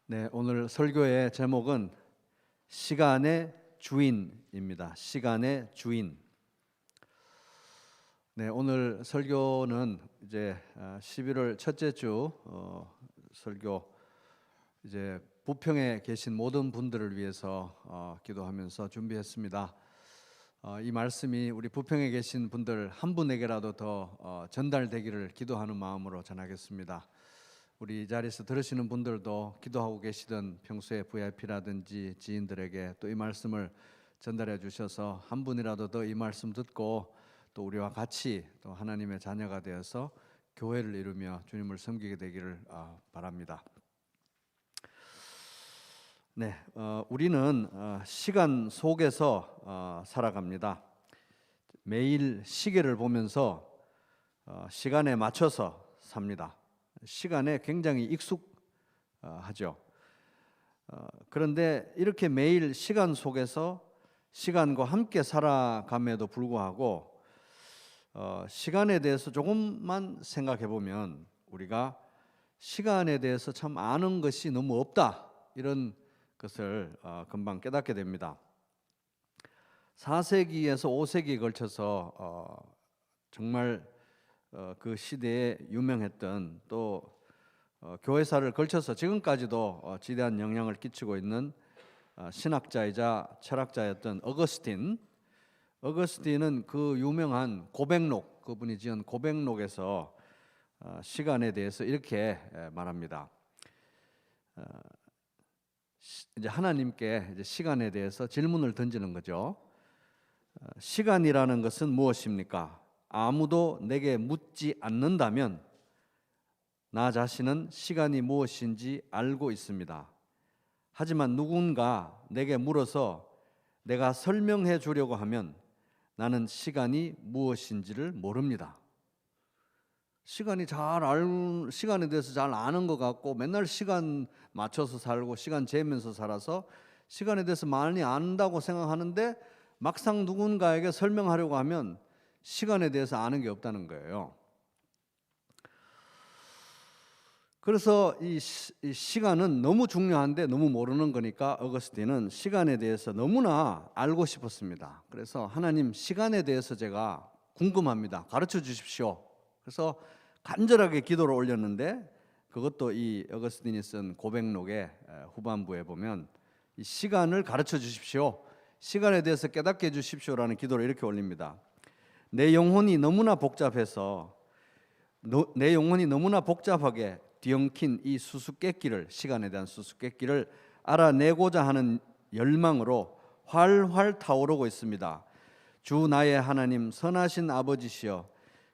네, 오늘 설교의 제목은 시간의 주인입니다. 시간의 주인. 네, 오늘 설교는 이제 11월 첫째 주 설교, 이제 부평에 계신 모든 분들을 위해서 기도하면서 준비했습니다. 이 말씀이 우리 부평에 계신 분들 한 분에게라도 더 전달되기를 기도하는 마음으로 전하겠습니다. 우리 이 자리에서 들으시는 분들도 기도하고 계시던 평소에 VIP라든지 지인들에게 또 이 말씀을 전달해 주셔서 한 분이라도 더 이 말씀 듣고 또 우리와 같이 또 하나님의 자녀가 되어서 교회를 이루며 주님을 섬기게 되기를 바랍니다. 네, 우리는 시간 속에서 살아갑니다. 매일 시계를 보면서 시간에 맞춰서 삽니다. 시간에 굉장히 익숙하죠. 그런데 이렇게 매일 시간 속에서 시간과 함께 살아감에도 불구하고 시간에 대해서 조금만 생각해 보면 우리가 시간에 대해서 참 아는 것이 너무 없다, 이런 것을 금방 깨닫게 됩니다. 4세기에서 5세기에 걸쳐서 정말 그 시대에 유명했던 또 교회사를 걸쳐서 지금까지도 지대한 영향을 끼치고 있는 신학자이자 철학자였던 어거스틴은 그 유명한 고백록, 그분이 지은 고백록에서 시간에 대해서 이렇게 말합니다. 이제 하나님께 이제 시간에 대해서 질문을 던지는 거죠. 시간이라는 것은 무엇입니까? 아무도 내게 묻지 않는다면 나 자신은 시간이 무엇인지 알고 있습니다. 하지만 누군가 내게 물어서 내가 설명해 주려고 하면 나는 시간이 무엇인지를 모릅니다. 시간에 대해서 잘 아는 것 같고 맨날 시간 맞춰서 살고 시간 재면서 살아서 시간에 대해서 많이 안다고 생각하는데 막상 누군가에게 설명하려고 하면 시간에 대해서 아는 게 없다는 거예요. 그래서 이 시간은 너무 중요한데 너무 모르는 거니까 어거스틴은 시간에 대해서 너무나 알고 싶었습니다. 그래서 하나님, 시간에 대해서 제가 궁금합니다. 가르쳐 주십시오. 그래서 간절하게 기도를 올렸는데 그것도 이 어거스틴이 쓴 고백록의 후반부에 보면 이 시간을 가르쳐 주십시오, 시간에 대해서 깨닫게 해 주십시오라는 기도를 이렇게 올립니다. 내 영혼이 너무나 복잡하게 뒤엉킨 이 수수께끼를, 시간에 대한 수수께끼를 알아내고자 하는 열망으로 활활 타오르고 있습니다. 주 나의 하나님, 선하신 아버지시여,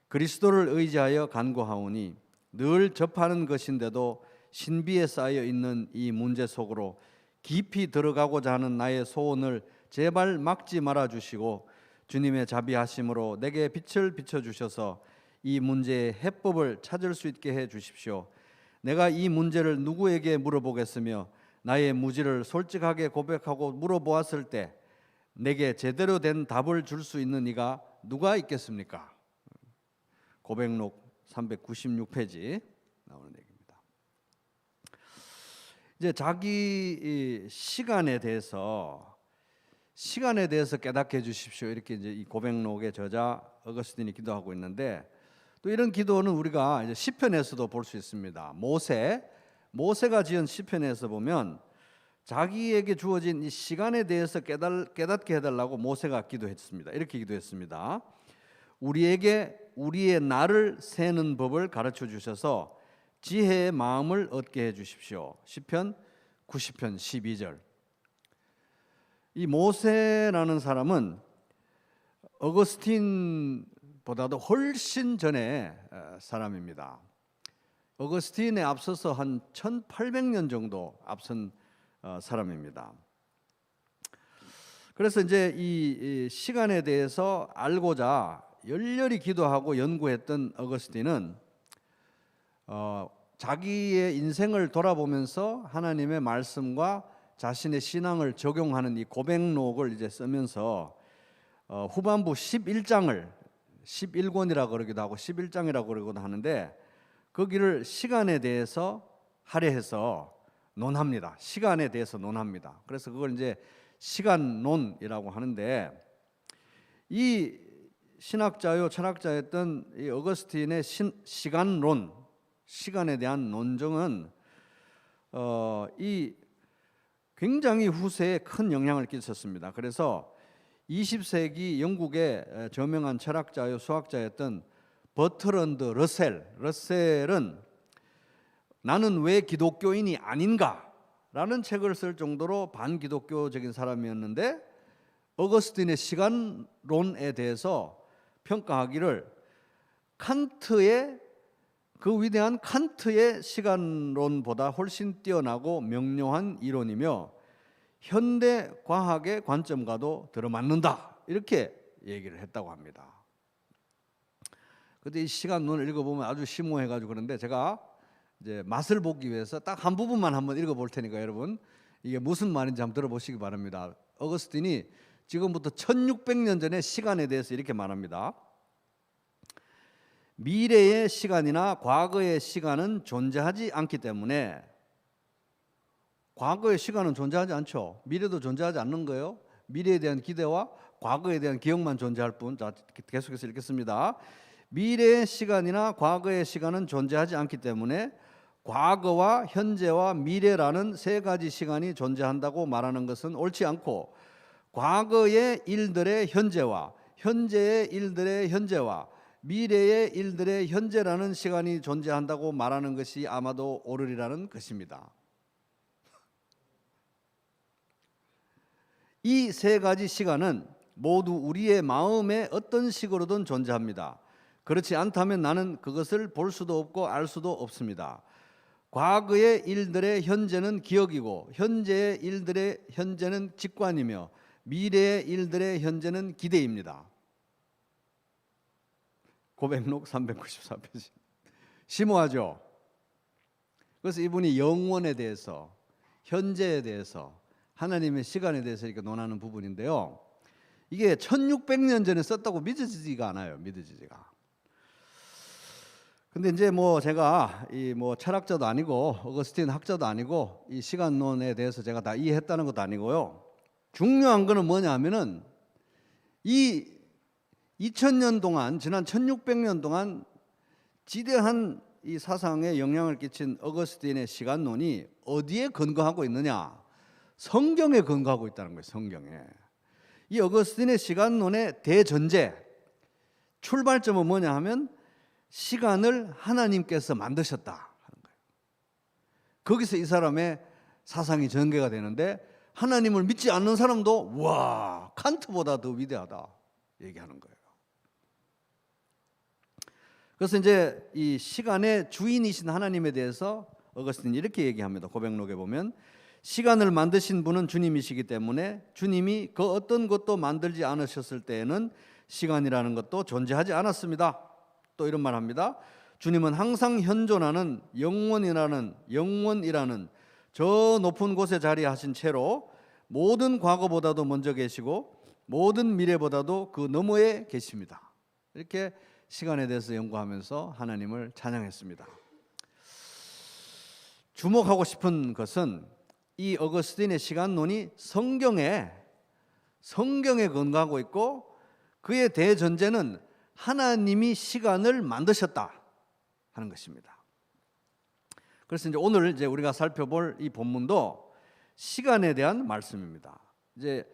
그리스도를 의지하여 간구하오니 늘 접하는 것인데도 신비에 쌓여 있는 이 문제 속으로 깊이 들어가고자 하는 나의 소원을 제발 막지 말아 주시고 주님의 자비하심으로 내게 빛을 비춰주셔서 이 문제의 해법을 찾을 수 있게 해 주십시오. 내가 이 문제를 누구에게 물어보겠으며 나의 무지를 솔직하게 고백하고 물어보았을 때 내게 제대로 된 답을 줄 수 있는 이가 누가 있겠습니까? 고백록 396페이지 나오는 얘기입니다. 이제 자기 시간에 대해서 깨닫게 해주십시오, 이렇게 이제 이 고백록의 저자 어거스틴이 기도하고 있는데, 또 이런 기도는 우리가 이제 시편에서도 볼 수 있습니다. 모세가 지은 시편에서 보면 자기에게 주어진 이 시간에 대해서 깨닫게 해달라고 모세가 기도했습니다. 이렇게 기도했습니다. 우리에게 우리의 날을 세는 법을 가르쳐 주셔서 지혜의 마음을 얻게 해 주십시오. 시편 90편 12절. 이 모세라는 사람은 어거스틴보다도 훨씬 전에 사람입니다. 어거스틴에 앞서서 한 1800년 정도 앞선 사람입니다. 그래서 이제 이 시간에 대해서 알고자 열렬히 기도하고 연구했던 어거스틴은 자기의 인생을 돌아보면서 하나님의 말씀과 자신의 신앙을 적용하는 이 고백록을 이제 쓰면서 후반부 11장을 11권이라고 그러기도 하고 11장이라고 그러기도 하는데 거기를 시간에 대해서 할애해서 논합니다. 시간에 대해서 논합니다. 그래서 그걸 이제 시간론이라고 하는데, 이 신학자요 철학자였던 이 어거스틴의 시간론, 시간에 대한 논증은 이 굉장히 후세에 큰 영향을 끼쳤습니다. 그래서 20세기 영국의 저명한 철학자요 수학자였던 버트런드 러셀은 나는 왜 기독교인이 아닌가라는 책을 쓸 정도로 반기독교적인 사람이었는데, 어거스틴의 시간론에 대해서 평가하기를 그 위대한 칸트의 시간론보다 훨씬 뛰어나고 명료한 이론이며 현대 과학의 관점과도 들어맞는다, 이렇게 얘기를 했다고 합니다. 근데 이 시간론을 읽어보면 아주 심오해가지고 그런데 제가 이제 맛을 보기 위해서 딱 한 부분만 한번 읽어볼 테니까 여러분 이게 무슨 말인지 한번 들어보시기 바랍니다. 어거스틴이 지금부터 1600년 전에 시간에 대해서 이렇게 말합니다. 미래의 시간이나 과거의 시간은 존재하지 않기 때문에, 과거의 시간은 존재하지 않죠. 미래도 존재하지 않는 거예요. 미래에 대한 기대와 과거에 대한 기억만 존재할 뿐. 자, 계속해서 읽겠습니다. 미래의 시간이나 과거의 시간은 존재하지 않기 때문에 과거와 현재와 미래라는 세 가지 시간이 존재한다고 말하는 것은 옳지 않고, 과거의 일들의 현재와 현재의 일들의 현재와 미래의 일들의 현재라는 시간이 존재한다고 말하는 것이 아마도 옳으리라는 것입니다. 이 세 가지 시간은 모두 우리의 마음에 어떤 식으로든 존재합니다. 그렇지 않다면 나는 그것을 볼 수도 없고 알 수도 없습니다. 과거의 일들의 현재는 기억이고, 현재의 일들의 현재는 직관이며, 미래의 일들의 현재는 기대입니다. 고백록 394페이지. 심오하죠? 그래서 이분이 영원에 대해서, 현재에 대해서, 하나님의 시간에 대해서 이렇게 논하는 부분인데요, 이게 1600년 전에 썼다고 믿어지지가 않아요. 믿어지지가. 근데 이제 제가 이 철학자도 아니고 어거스틴 학자도 아니고 이 시간론에 대해서 제가 다 이해했다는 것도 아니고요. 중요한 거는 뭐냐면은 이 2000년 동안, 지난 1600년 동안 지대한 이 사상에 영향을 끼친 어거스틴의 시간론이 어디에 근거하고 있느냐? 성경에 근거하고 있다는 거예요. 성경에. 이 어거스틴의 시간론의 대전제, 출발점은 뭐냐 하면 시간을 하나님께서 만드셨다 하는 거예요. 거기서 이 사람의 사상이 전개가 되는데, 하나님을 믿지 않는 사람도 와, 칸트보다 더 위대하다 얘기하는 거예요. 그래서 이제 이 시간의 주인이신 하나님에 대해서 어거스틴이 이렇게 얘기합니다. 고백록에 보면 시간을 만드신 분은 주님이시기 때문에 주님이 그 어떤 것도 만들지 않으셨을 때에는 시간이라는 것도 존재하지 않았습니다. 또 이런 말 합니다. 주님은 항상 현존하는 영원이라는 저 높은 곳에 자리하신 채로 모든 과거보다도 먼저 계시고 모든 미래보다도 그 너머에 계십니다. 이렇게 시간에 대해서 연구하면서 하나님을 찬양했습니다. 주목하고 싶은 것은 이 어거스틴의 시간론이 성경에 근거하고 있고, 그의 대전제는 하나님이 시간을 만드셨다 하는 것입니다. 그래서 이제 오늘 이제 우리가 살펴볼 이 본문도 시간에 대한 말씀입니다. 이제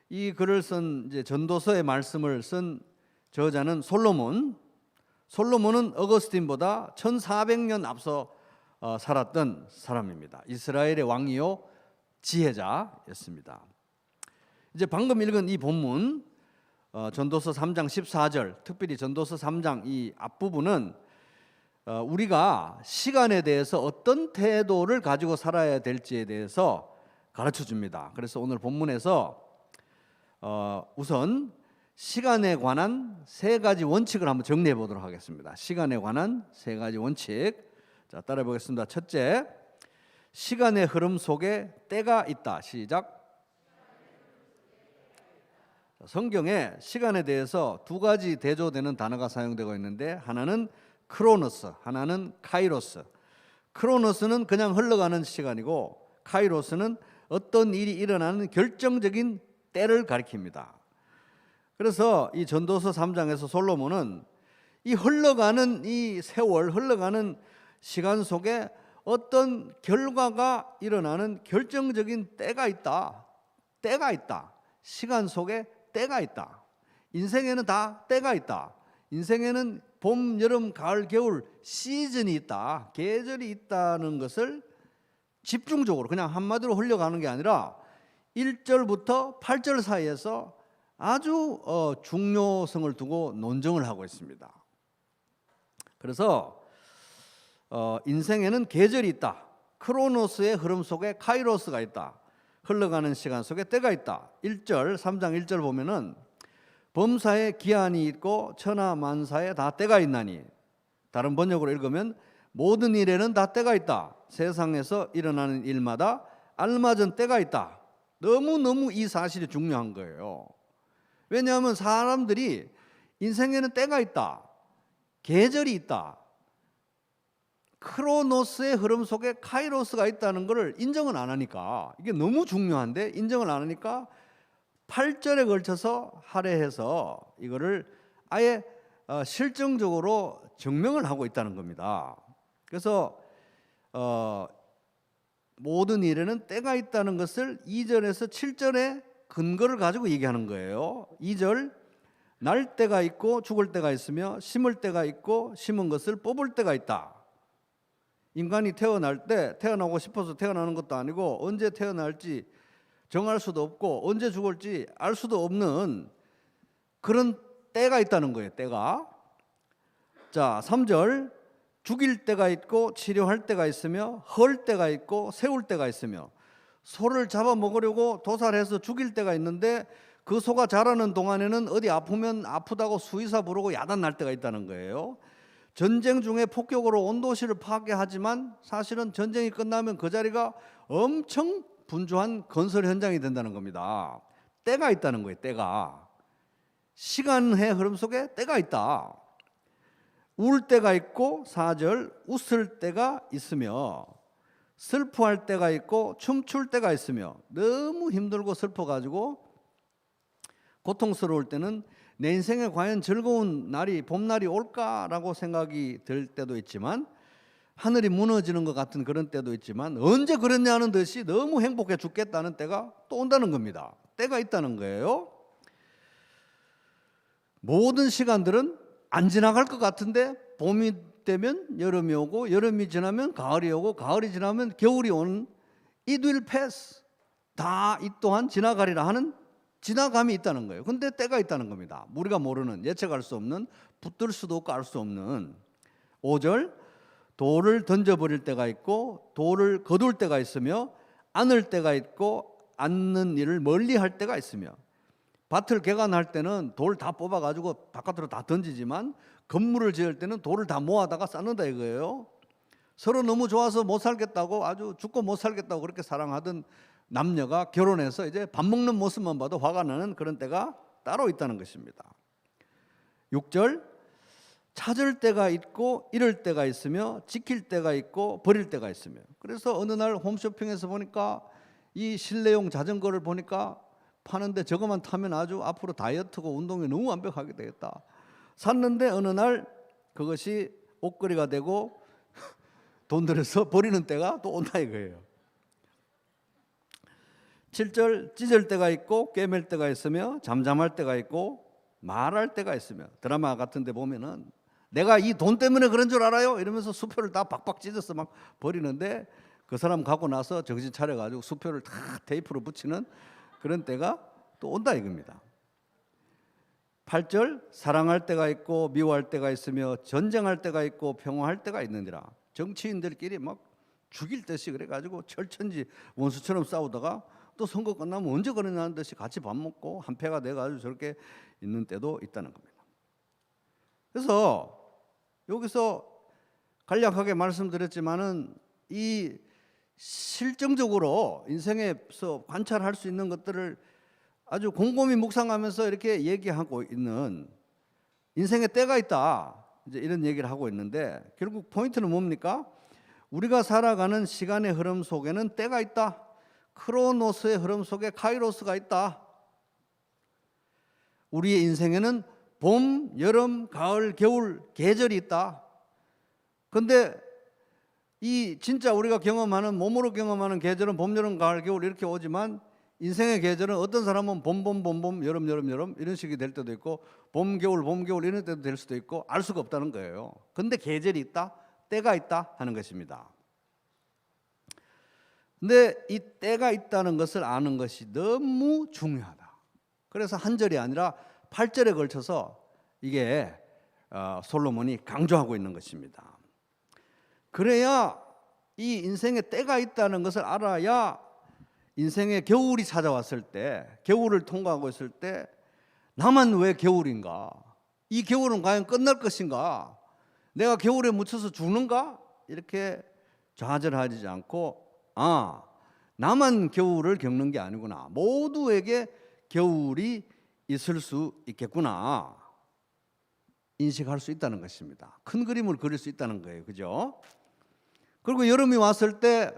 이 글을 쓴 이제 전도서의 말씀을 쓴 저자는 솔로몬은 어거스틴보다 1400년 앞서 살았던 사람입니다. 이스라엘의 왕이요 지혜자였습니다. 이제 방금 읽은 이 본문 전도서 3장 14절, 특별히 전도서 3장 이 앞부분은 우리가 시간에 대해서 어떤 태도를 가지고 살아야 될지에 대해서 가르쳐 줍니다. 그래서 오늘 본문에서 우선 시간에 관한 세 가지 원칙을 한번 정리해 보도록 하겠습니다. 시간에 관한 세 가지 원칙. 자, 따라해 보겠습니다. 첫째, 시간의 흐름 속에 때가 있다. 시작. 성경에 시간에 대해서 두 가지 대조되는 단어가 사용되고 있는데, 하나는 크로노스, 하나는 카이로스. 크로노스는 그냥 흘러가는 시간이고 카이로스는 어떤 일이 일어나는 결정적인 때를 가리킵니다. 그래서 이 전도서 3장에서 솔로몬은 이 흘러가는 이 세월, 흘러가는 시간 속에 어떤 결과가 일어나는 결정적인 때가 있다. 때가 있다. 시간 속에 때가 있다. 인생에는 다 때가 있다. 인생에는 봄, 여름, 가을, 겨울 시즌이 있다. 계절이 있다는 것을 집중적으로 그냥 한마디로 흘려가는 게 아니라 1절부터 8절 사이에서 아주 중요성을 두고 논증을 하고 있습니다. 그래서 인생에는 계절이 있다. 크로노스의 흐름 속에 카이로스가 있다. 흘러가는 시간 속에 때가 있다. 1절, 3장 1절 보면은 범사에 기한이 있고 천하만사에 다 때가 있나니, 다른 번역으로 읽으면 모든 일에는 다 때가 있다. 세상에서 일어나는 일마다 알맞은 때가 있다. 너무너무 이 사실이 중요한 거예요. 왜냐하면 사람들이 인생에는 때가 있다. 계절이 있다. 크로노스의 흐름 속에 카이로스가 있다는 것을 인정은 안 하니까, 이게 너무 중요한데 인정을 안 하니까 8절에 걸쳐서 할애해서 이거를 아예 실증적으로 증명을 하고 있다는 겁니다. 그래서 모든 일에는 때가 있다는 것을 2절에서 7절에 근거를 가지고 얘기하는 거예요. 2절, 날 때가 있고 죽을 때가 있으며 심을 때가 있고 심은 것을 뽑을 때가 있다. 인간이 태어날 때 태어나고 싶어서 태어나는 것도 아니고 언제 태어날지 정할 수도 없고 언제 죽을지 알 수도 없는 그런 때가 있다는 거예요. 때가. 자, 3절, 죽일 때가 있고 치료할 때가 있으며 헐 때가 있고 세울 때가 있으며, 소를 잡아먹으려고 도살해서 죽일 때가 있는데 그 소가 자라는 동안에는 어디 아프면 아프다고 수의사 부르고 야단 날 때가 있다는 거예요. 전쟁 중에 폭격으로 온 도시를 파괴하지만 사실은 전쟁이 끝나면 그 자리가 엄청 분주한 건설 현장이 된다는 겁니다. 때가 있다는 거예요. 때가. 시간의 흐름 속에 때가 있다. 울 때가 있고 4절, 웃을 때가 있으며 슬퍼할 때가 있고 춤출 때가 있으며, 너무 힘들고 슬퍼가지고 고통스러울 때는 내 인생에 과연 즐거운 날이 봄날이 올까라고 생각이 들 때도 있지만, 하늘이 무너지는 것 같은 그런 때도 있지만, 언제 그랬냐는 듯이 너무 행복해 죽겠다는 때가 또 온다는 겁니다. 때가 있다는 거예요. 모든 시간들은 안 지나갈 것 같은데 봄이 되면 여름이 오고 여름이 지나면 가을이 오고 가을이 지나면 겨울이 오는 It will pass. 다 이 또한 지나가리라 하는 지나감이 있다는 거예요. 근데 때가 있다는 겁니다. 우리가 모르는, 예측할 수 없는, 붙들 수도 없고 알 수 없는. 5절, 돌을 던져버릴 때가 있고 돌을 거둘 때가 있으며 안을 때가 있고 안는 일을 멀리 할 때가 있으며, 밭을 개간할 때는 돌 다 뽑아가지고 바깥으로 다 던지지만 건물을 지을 때는 돌을 다 모아다가 쌓는다 이거예요. 서로 너무 좋아서 못 살겠다고, 아주 죽고 못 살겠다고 그렇게 사랑하던 남녀가 결혼해서 이제 밥 먹는 모습만 봐도 화가 나는 그런 때가 따로 있다는 것입니다. 6절, 찾을 때가 있고 잃을 때가 있으며 지킬 때가 있고 버릴 때가 있으며. 그래서 어느 날 홈쇼핑에서 보니까 이 실내용 자전거를 보니까 파는데 저것만 타면 아주 앞으로 다이어트고 운동이 너무 완벽하게 되겠다. 샀는데 어느 날 그것이 옷걸이가 되고 돈 들여서 버리는 때가 또 온다 이거예요. 7절, 찢을 때가 있고 꿰맬 때가 있으며 잠잠할 때가 있고 말할 때가 있으며. 드라마 같은 데 보면은 내가 이 돈 때문에 그런 줄 알아요? 이러면서 수표를 다 박박 찢어서 막 버리는데, 그 사람 가고 나서 정신 차려가지고 수표를 다 테이프로 붙이는 그런 때가 또 온다 이겁니다. 8절, 사랑할 때가 있고 미워할 때가 있으며 전쟁할 때가 있고 평화할 때가 있느니라. 정치인들끼리 막 죽일 듯이 그래가지고 철천지 원수처럼 싸우다가 또 선거 끝나면 언제 그러냐는 듯이 같이 밥 먹고 한패가 돼가지고 저렇게 있는 때도 있다는 겁니다. 그래서 여기서 간략하게 말씀드렸지만은 이 실증적으로 인생에서 관찰할 수 있는 것들을 아주 곰곰이 묵상하면서 이렇게 얘기하고 있는, 인생에 때가 있다, 이제 이런 얘기를 하고 있는데, 결국 포인트는 뭡니까? 우리가 살아가는 시간의 흐름 속에는 때가 있다. 크로노스의 흐름 속에 카이로스가 있다. 우리의 인생에는 봄, 여름, 가을, 겨울 계절이 있다. 근데 이 진짜 우리가 경험하는 몸으로 경험하는 계절은 봄, 여름, 가을, 겨울 이렇게 오지만 인생의 계절은 어떤 사람은 봄, 여름, 이런 식이 될 때도 있고 봄, 겨울 이런 때도 될 수도 있고 알 수가 없다는 거예요. 근데 계절이 있다, 때가 있다 하는 것입니다. 근데 이 때가 있다는 것을 아는 것이 너무 중요하다. 그래서 한 절이 아니라 8절에 걸쳐서 이게 솔로몬이 강조하고 있는 것입니다. 그래야 이 인생에 때가 있다는 것을 알아야 인생에 겨울이 찾아왔을 때, 겨울을 통과하고 있을 때 나만 왜 겨울인가? 이 겨울은 과연 끝날 것인가? 내가 겨울에 묻혀서 죽는가? 이렇게 좌절하지 않고 나만 겨울을 겪는 게 아니구나. 모두에게 겨울이 있을 수 있겠구나. 인식할 수 있다는 것입니다. 큰 그림을 그릴 수 있다는 거예요. 그죠? 그리고 여름이 왔을 때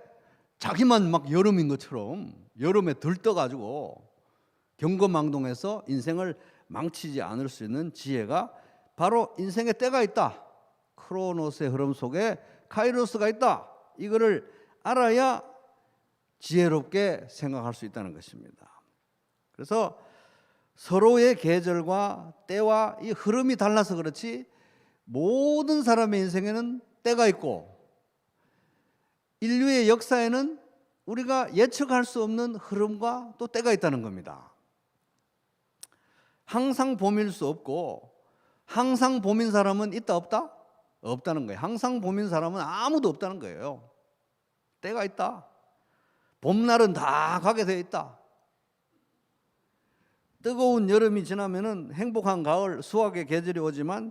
자기만 막 여름인 것처럼 여름에 들떠가지고 경거망동해서 인생을 망치지 않을 수 있는 지혜가 바로 인생에 때가 있다. 크로노스의 흐름 속에 카이로스가 있다. 이거를 알아야 지혜롭게 생각할 수 있다는 것입니다. 그래서 서로의 계절과 때와 이 흐름이 달라서 그렇지 모든 사람의 인생에는 때가 있고 인류의 역사에는 우리가 예측할 수 없는 흐름과 또 때가 있다는 겁니다. 항상 봄일 수 없고 항상 봄인 사람은 있다 없다? 없다는 거예요. 항상 봄인 사람은 아무도 없다는 거예요. 때가 있다. 봄날은 다 가게 되어 있다. 뜨거운 여름이 지나면은 행복한 가을, 수확의 계절이 오지만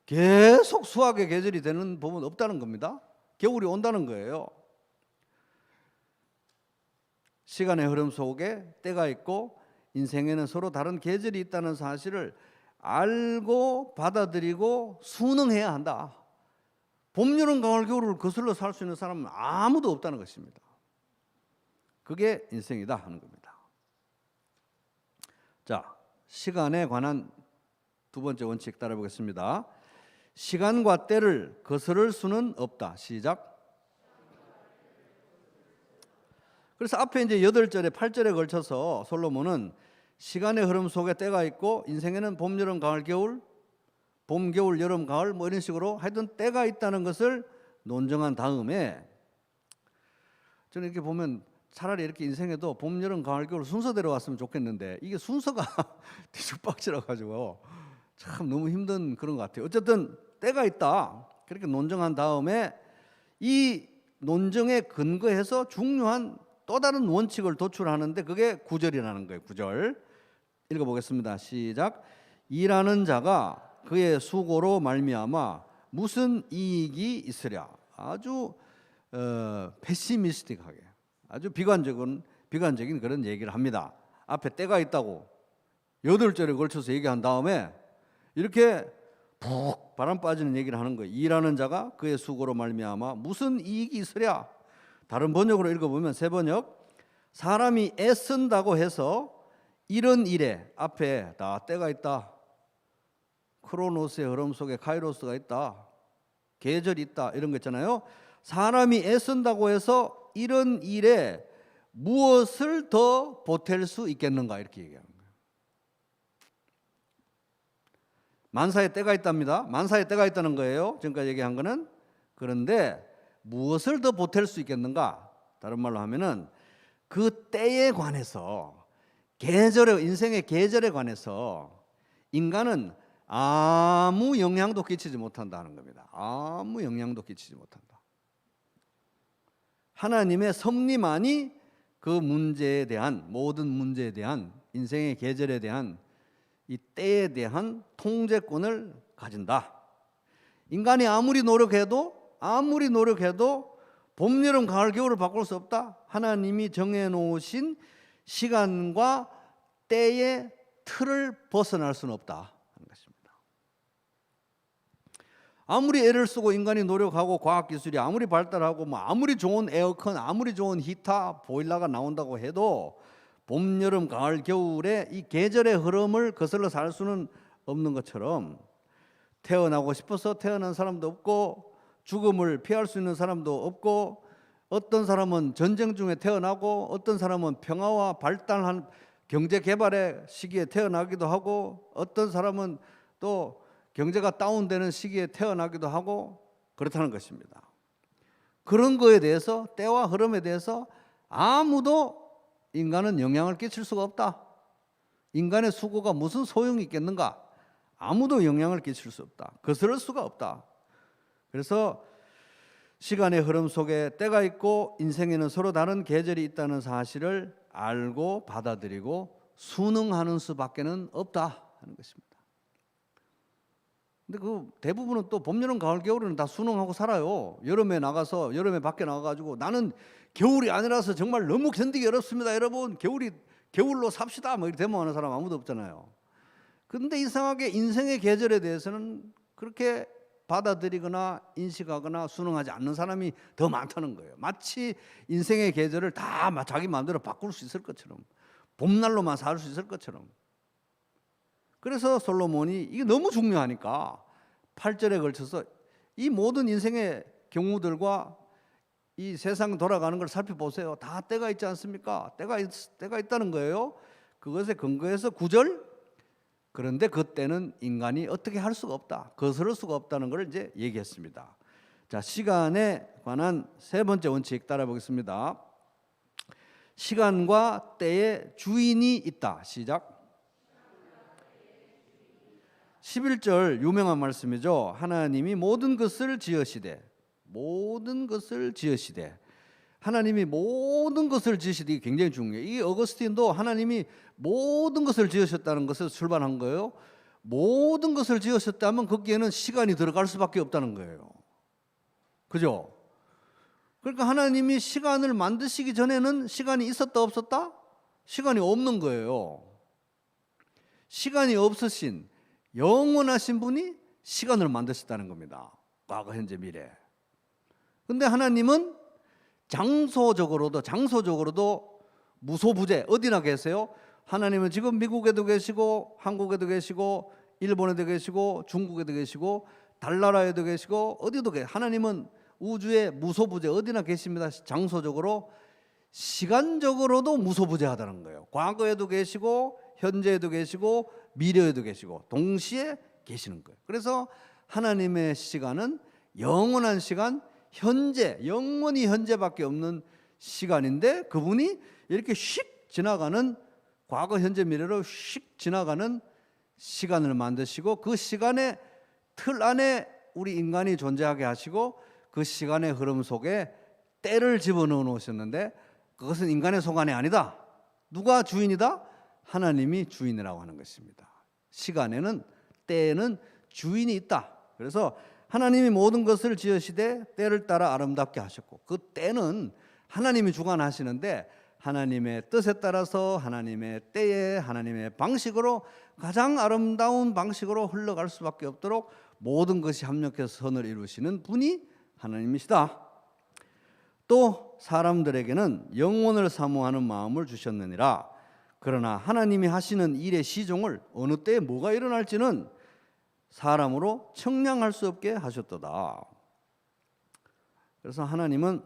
계속 수확의 계절이 되는 봄은 없다는 겁니다. 겨울이 온다는 거예요. 시간의 흐름 속에 때가 있고 인생에는 서로 다른 계절이 있다는 사실을 알고 받아들이고 순응해야 한다. 봄, 여름, 가을, 겨울을 거슬러 살 수 있는 사람은 아무도 없다는 것입니다. 그게 인생이다 하는 겁니다. 자, 시간에 관한 두 번째 원칙 따라보겠습니다. 시간과 때를 거스를 수는 없다. 시작. 그래서 앞에 이제 8절에 8절에 걸쳐서 솔로몬은 시간의 흐름 속에 때가 있고 인생에는 봄, 여름, 가을, 겨울, 봄, 겨울, 여름, 가을 뭐 이런 식으로 하여튼 때가 있다는 것을 논증한 다음에 저는 이렇게 보면 차라리 이렇게 인생에도 봄, 여름, 가을, 겨울 순서대로 왔으면 좋겠는데 이게 순서가 뒤죽박질해 가지고 참 너무 힘든 그런 것 같아요. 어쨌든 때가 있다. 그렇게 논증한 다음에 이 논증에 근거해서 중요한 또 다른 원칙을 도출하는데 그게 9절이라는 거예요. 9절 읽어보겠습니다. 시작. 일하는 자가 그의 수고로 말미암아 무슨 이익이 있으랴. 아주 패시미스틱하게 아주 비관적인 그런 얘기를 합니다. 앞에 때가 있다고 8절에 걸쳐서 얘기한 다음에 이렇게 푹 바람 빠지는 얘기를 하는 거예요. 일하는 자가 그의 수고로 말미암아 무슨 이익이 있으랴. 다른 번역으로 읽어보면 새 번역 사람이 애쓴다고 해서 이런 일에 앞에 다 때가 있다. 크로노스의 흐름 속에 카이로스가 있다. 계절이 있다. 이런 거 있잖아요. 사람이 애쓴다고 해서 이런 일에 무엇을 더 보탤 수 있겠는가 이렇게 얘기하는 거예요. 만사에 때가 있답니다. 만사에 때가 있다는 거예요. 지금까지 얘기한 거는. 그런데 무엇을 더 보탤 수 있겠는가? 다른 말로 하면은 그 때에 관해서 인생의 계절에 관해서 인간은 아무 영향도 끼치지 못한다는 겁니다. 아무 영향도 끼치지 못한다. 하나님의 섭리만이 그 문제에 대한 모든 문제에 대한 인생의 계절에 대한 이 때에 대한 통제권을 가진다. 인간이 아무리 노력해도 봄, 여름, 가을, 겨울을 바꿀 수 없다. 하나님이 정해놓으신 시간과 때의 틀을 벗어날 수는 없다 하는 것입니다. 아무리 애를 쓰고 인간이 노력하고 과학기술이 아무리 발달하고 뭐 아무리 좋은 에어컨, 아무리 좋은 히터, 보일러가 나온다고 해도 봄, 여름, 가을, 겨울에 이 계절의 흐름을 거슬러 살 수는 없는 것처럼 태어나고 싶어서 태어난 사람도 없고 죽음을 피할 수 있는 사람도 없고 어떤 사람은 전쟁 중에 태어나고 어떤 사람은 평화와 발달한 경제 개발의 시기에 태어나기도 하고 어떤 사람은 또 경제가 다운되는 시기에 태어나기도 하고 그렇다는 것입니다. 그런 거에 대해서 때와 흐름에 대해서 아무도 인간은 영향을 끼칠 수가 없다. 인간의 수고가 무슨 소용이 있겠는가? 아무도 영향을 끼칠 수 없다. 거스를 수가 없다. 그래서 시간의 흐름 속에 때가 있고 인생에는 서로 다른 계절이 있다는 사실을 알고 받아들이고 순응하는 수밖에는 없다 하는 것입니다. 근데 그 대부분은 또 봄, 여름, 가을, 겨울에는 다 순응하고 살아요. 여름에 나가서 여름에 밖에 나가가지고 나는 겨울이 아니라서 정말 너무 견디기 어렵습니다. 여러분 겨울로 삽시다. 뭐 이렇게 데모하는 사람 아무도 없잖아요. 근데 이상하게 인생의 계절에 대해서는 그렇게 받아들이거나 인식하거나 순응하지 않는 사람이 더 많다는 거예요. 마치 인생의 계절을 다 자기 마음대로 바꿀 수 있을 것처럼 봄날로만 살 수 있을 것처럼. 그래서 솔로몬이 이게 너무 중요하니까 8절에 걸쳐서 이 모든 인생의 경우들과 이 세상 돌아가는 걸 살펴보세요. 다 때가 있지 않습니까? 때가 있다는 거예요. 그것에 근거해서 9절 그런데 그때는 인간이 어떻게 할 수가 없다. 거스를 수가 없다는 걸 이제 얘기했습니다. 자, 시간에 관한 세 번째 원칙 따라 보겠습니다. 시간과 때의 주인이 있다. 시작. 11절 유명한 말씀이죠. 하나님이 모든 것을 지으시되 하나님이 모든 것을 지으시되 이게 굉장히 중요해요. 이 어거스틴도 하나님이 모든 것을 지으셨다는 것에서 출발한 거예요. 모든 것을 지으셨다면 거기에는 시간이 들어갈 수밖에 없다는 거예요. 그죠? 그러니까 하나님이 시간을 만드시기 전에는 시간이 있었다 없었다? 시간이 없는 거예요. 시간이 없으신 영원하신 분이 시간을 만드셨다는 겁니다. 과거, 현재, 미래. 근데 하나님은 장소적으로도 무소부재 어디나 계세요? 하나님은 지금 미국에도 계시고 한국에도 계시고 일본에도 계시고 중국에도 계시고 달나라에도 계시고 어디도 계세요. 하나님은 우주에 무소부재 어디나 계십니다. 장소적으로 시간적으로도 무소부재하다는 거예요. 과거에도 계시고 현재에도 계시고 미래에도 계시고 동시에 계시는 거예요. 그래서 하나님의 시간은 영원한 시간, 현재, 영원히 현재밖에 없는 시간인데 그분이 이렇게 휙 지나가는 과거, 현재, 미래로 휙 지나가는 시간을 만드시고 그 시간의 틀 안에 우리 인간이 존재하게 하시고 그 시간의 흐름 속에 때를 집어넣어 놓으셨는데 그것은 인간의 소관이 아니다. 누가 주인이다? 하나님이 주인이라고 하는 것입니다. 시간에는 때에는 주인이 있다. 그래서 하나님이 모든 것을 지으시되 때를 따라 아름답게 하셨고 그 때는 하나님이 주관하시는데 하나님의 뜻에 따라서 하나님의 때에 하나님의 방식으로 가장 아름다운 방식으로 흘러갈 수밖에 없도록 모든 것이 합력해서 선을 이루시는 분이 하나님이시다. 또 사람들에게는 영원을 사모하는 마음을 주셨느니라. 그러나 하나님이 하시는 일의 시종을 어느 때에 뭐가 일어날지는 사람으로 청량할 수 없게 하셨도다. 그래서 하나님은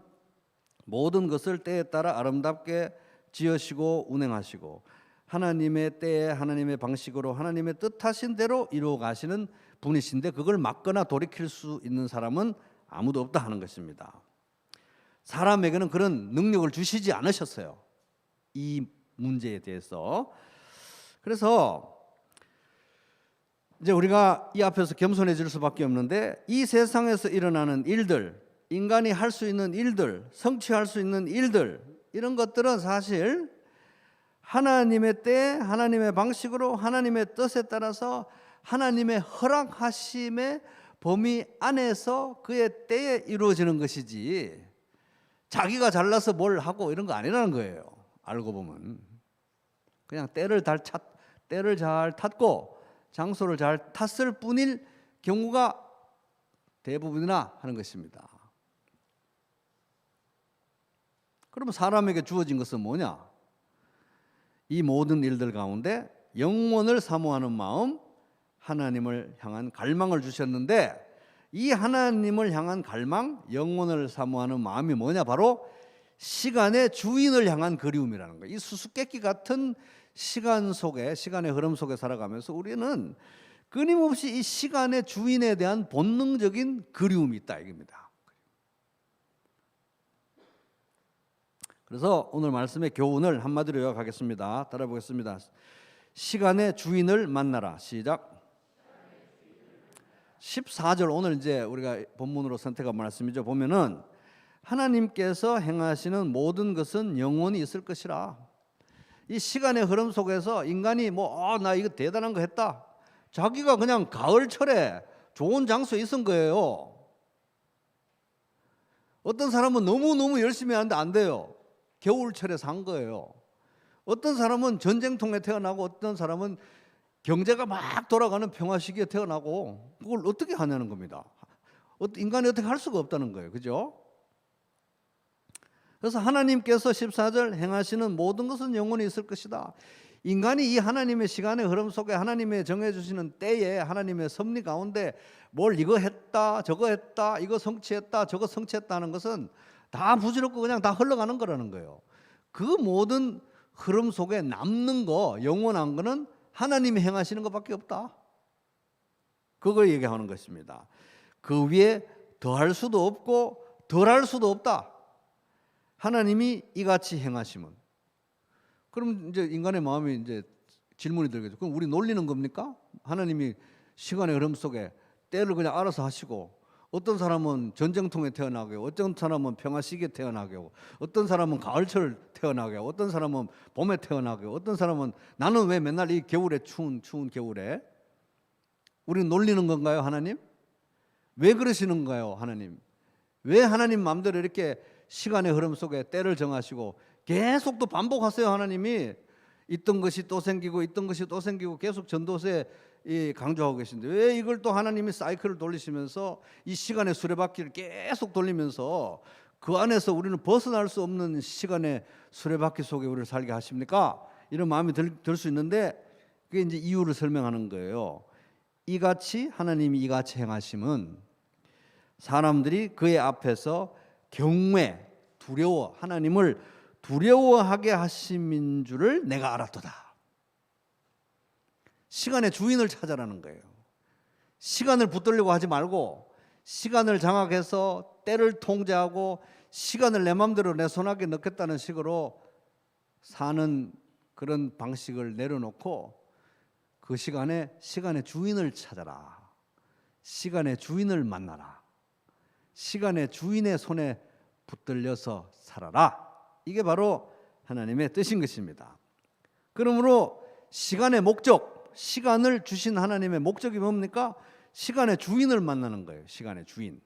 모든 것을 때에 따라 아름답게 지으시고 운행하시고 하나님의 때에 하나님의 방식으로 하나님의 뜻하신 대로 이루어 가시는 분이신데 그걸 막거나 돌이킬 수 있는 사람은 아무도 없다 하는 것입니다. 사람에게는 그런 능력을 주시지 않으셨어요. 이 문제에 대해서. 그래서 이제 우리가 이 앞에서 겸손해질 수밖에 없는데 이 세상에서 일어나는 일들, 인간이 할 수 있는 일들, 성취할 수 있는 일들 이런 것들은 사실 하나님의 때, 하나님의 방식으로 하나님의 뜻에 따라서 하나님의 허락하심의 범위 안에서 그의 때에 이루어지는 것이지 자기가 잘나서 뭘 하고 이런 거 아니라는 거예요. 알고 보면 그냥 때를 잘 탔고 장소를 잘 탔을 뿐일 경우가 대부분이나 하는 것입니다. 그러면 사람에게 주어진 것은 뭐냐? 이 모든 일들 가운데 영원을 사모하는 마음, 하나님을 향한 갈망을 주셨는데, 이 하나님을 향한 갈망, 영원을 사모하는 마음이 뭐냐? 바로 시간의 주인을 향한 그리움이라는 거예요. 이 수수께끼 같은 시간 속에, 시간의 흐름 속에 살아가면서 우리는 끊임없이 이 시간의 주인에 대한 본능적인 그리움이 있다 이겁니다. 그래서 오늘 말씀의 교훈을 한마디로 요약하겠습니다. 따라 보겠습니다. 시간의 주인을 만나라. 시작. 14절, 오늘 이제 우리가 본문으로 선택한 말씀이죠. 보면은 하나님께서 행하시는 모든 것은 영원히 있을 것이라. 이 시간의 흐름 속에서 인간이 나 이거 대단한 거 했다, 자기가 그냥 가을철에 좋은 장소에 있은 거예요. 어떤 사람은 너무너무 열심히 하는데 안 돼요. 겨울철에 산 거예요. 어떤 사람은 전쟁통에 태어나고, 어떤 사람은 경제가 막 돌아가는 평화 시기에 태어나고, 그걸 어떻게 하냐는 겁니다. 인간이 어떻게 할 수가 없다는 거예요. 그죠? 그래서 하나님께서 14절 행하시는 모든 것은 영원히 있을 것이다. 인간이 이 하나님의 시간의 흐름 속에, 하나님의 정해주시는 때에, 하나님의 섭리 가운데 뭘 이거 했다 저거 했다, 이거 성취했다 저거 성취했다 하는 것은 다 부질없고 그냥 다 흘러가는 거라는 거예요. 그 모든 흐름 속에 남는 거, 영원한 거는 하나님이 행하시는 것밖에 없다. 그걸 얘기하는 것입니다. 그 위에 더할 수도 없고 덜할 수도 없다. 하나님이 이같이 행하시면, 그럼 이제 인간의 마음이 이제 질문이 들겠죠. 그럼 우리 놀리는 겁니까? 하나님이 시간의 흐름 속에 때를 그냥 알아서 하시고, 어떤 사람은 전쟁통에 태어나게 하고, 어떤 사람은 평화 시기에 태어나게 하고, 어떤 사람은 가을철 태어나게 하고, 어떤 사람은 봄에 태어나게 하고, 어떤 사람은 나는 왜 맨날 이 겨울에 추운 겨울에. 우리는 놀리는 건가요, 하나님? 왜 그러시는가요, 하나님? 왜 하나님 마음대로 이렇게 시간의 흐름 속에 때를 정하시고 계속 또 반복하세요? 하나님이 있던 것이 또 생기고 있던 것이 또 생기고 계속 전도서에 강조하고 계신데, 왜 이걸 또 하나님이 사이클을 돌리시면서 이 시간의 수레바퀴를 계속 돌리면서 그 안에서 우리는 벗어날 수 없는 시간의 수레바퀴 속에 우리를 살게 하십니까? 이런 마음이 들 수 있는데, 그게 이제 이유를 설명하는 거예요. 이같이 하나님이 이같이 행하심은 사람들이 그의 앞에서 경외, 두려워, 하나님을 두려워하게 하심인 줄을 내가 알았도다. 시간의 주인을 찾아라는 거예요. 시간을 붙들려고 하지 말고, 시간을 장악해서 때를 통제하고 시간을 내 마음대로 내 손아귀에 넣겠다는 식으로 사는 그런 방식을 내려놓고, 그 시간의 주인을 찾아라. 시간의 주인을 만나라. 시간의 주인의 손에 붙들려서 살아라. 이게 바로 하나님의 뜻인 것입니다. 그러므로 시간의 목적, 시간을 주신 하나님의 목적이 뭡니까? 시간의 주인을 만나는 거예요. 시간의 주인.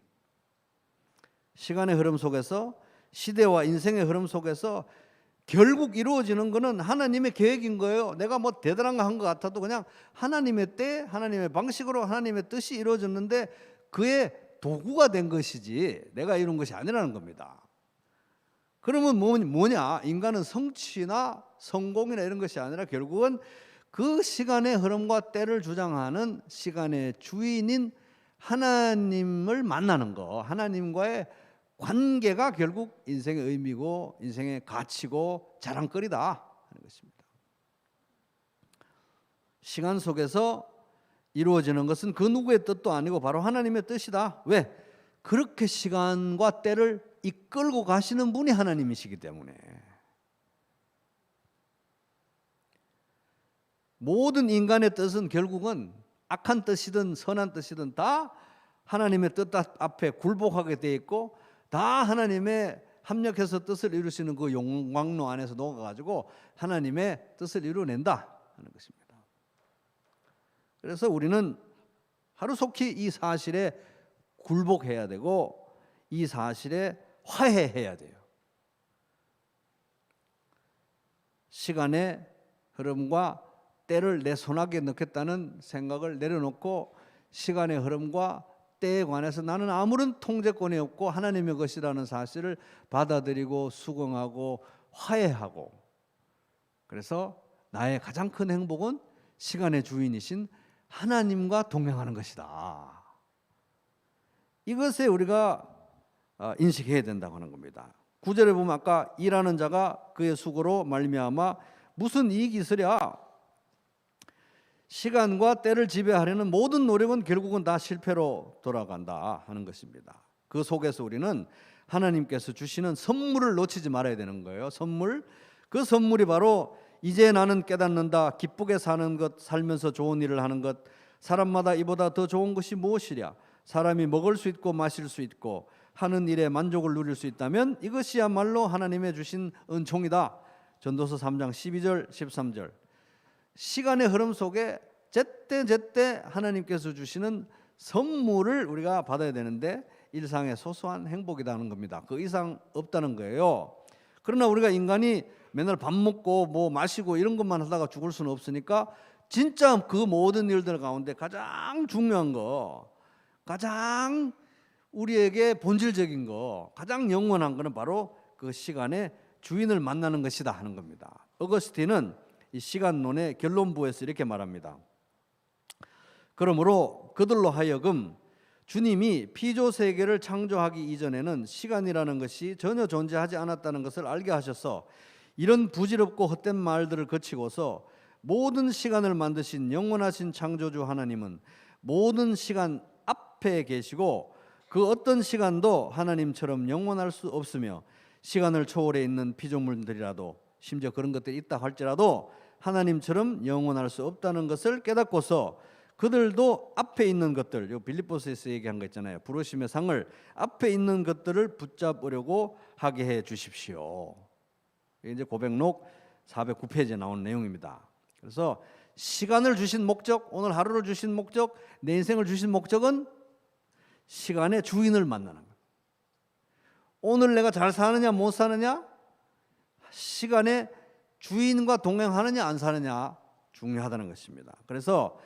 시간의 흐름 속에서, 시대와 인생의 흐름 속에서 결국 이루어지는 것은 하나님의 계획인 거예요. 내가 대단한 거 한 것 같아도 그냥 하나님의 때, 하나님의 방식으로 하나님의 뜻이 이루어졌는데 그의 도구가 된 것이지 내가 이룬 것이 아니라는 겁니다. 그러면 뭐냐? 인간은 성취나 성공이나 이런 것이 아니라 결국은 그 시간의 흐름과 때를 주장하는 시간의 주인인 하나님을 만나는 거, 하나님과의 관계가 결국 인생의 의미고 인생의 가치고 자랑거리다 하는 것입니다. 시간 속에서 이루어지는 것은 그 누구의 뜻도 아니고 바로 하나님의 뜻이다. 왜? 그렇게 시간과 때를 이끌고 가시는 분이 하나님이시기 때문에. 모든 인간의 뜻은 결국은 악한 뜻이든 선한 뜻이든 다 하나님의 뜻 앞에 굴복하게 돼 있고, 다 하나님의 합력해서 뜻을 이루시는 그 용광로 안에서 녹아가지고 하나님의 뜻을 이루어낸다 하는 것입니다. 그래서 우리는 하루속히 이 사실에 굴복해야 되고, 이 사실에 화해해야 돼요. 시간의 흐름과 때를 내 손아귀에 넣겠다는 생각을 내려놓고, 시간의 흐름과 때에 관해서 나는 아무런 통제권이 없고 하나님의 것이라는 사실을 받아들이고 수긍하고 화해하고, 그래서 나의 가장 큰 행복은 시간의 주인이신 하나님과 동행하는 것이다. 이것에 우리가 인식해야 된다고 하는 겁니다. 9절에 보면 아까 일하는 자가 그의 수고로 말미암아 무슨 이익이 있으랴. 시간과 때를 지배하려는 모든 노력은 결국은 다 실패로 돌아간다 하는 것입니다. 그 속에서 우리는 하나님께서 주시는 선물을 놓치지 말아야 되는 거예요. 선물. 그 선물이 바로 이제 나는 깨닫는다. 기쁘게 사는 것, 살면서 좋은 일을 하는 것. 사람마다 이보다 더 좋은 것이 무엇이랴. 사람이 먹을 수 있고 마실 수 있고 하는 일에 만족을 누릴 수 있다면 이것이야말로 하나님의 주신 은총이다. 전도서 3장 12절 13절. 시간의 흐름 속에 제때 하나님께서 주시는 선물을 우리가 받아야 되는데 일상의 소소한 행복이라는 겁니다. 그 이상 없다는 거예요. 그러나 우리가 인간이 맨날 밥 먹고 뭐 마시고 이런 것만 하다가 죽을 수는 없으니까 진짜 그 모든 일들 가운데 가장 중요한 거, 가장 우리에게 본질적인 거, 가장 영원한 거는 바로 그 시간의 주인을 만나는 것이다 하는 겁니다. 어거스틴은 이 시간론의 결론부에서 이렇게 말합니다. 그러므로 그들로 하여금 주님이 피조 세계를 창조하기 이전에는 시간이라는 것이 전혀 존재하지 않았다는 것을 알게 하셔서 이런 부질없고 헛된 말들을 거치고서 모든 시간을 만드신 영원하신 창조주 하나님은 모든 시간 앞에 계시고 그 어떤 시간도 하나님처럼 영원할 수 없으며 시간을 초월해 있는 피조물들이라도 심지어 그런 것들이 있다 할지라도 하나님처럼 영원할 수 없다는 것을 깨닫고서 그들도 앞에 있는 것들, 요 빌립보서에서 얘기한 거 있잖아요. 부르심의 상을 앞에 있는 것들을 붙잡으려고 하게 해 주십시오. 이게 이제 고백록 409페이지에 나오는 내용입니다. 그래서 시간을 주신 목적, 오늘 하루를 주신 목적, 내 인생을 주신 목적은 시간의 주인을 만나는 거예요. 오늘 내가 잘 사느냐 못 사느냐, 시간의 주인과 동행하느냐 안 사느냐 중요하다는 것입니다. 그래서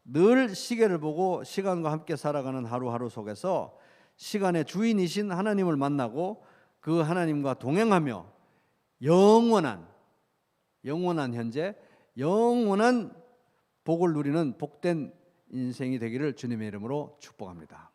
늘 시계를 보고 시간과 함께 살아가는 하루하루 속에서 시간의 주인이신 하나님을 만나고 그 하나님과 동행하며 영원한 현재 영원한 복을 누리는 복된 인생이 되기를 주님의 이름으로 축복합니다.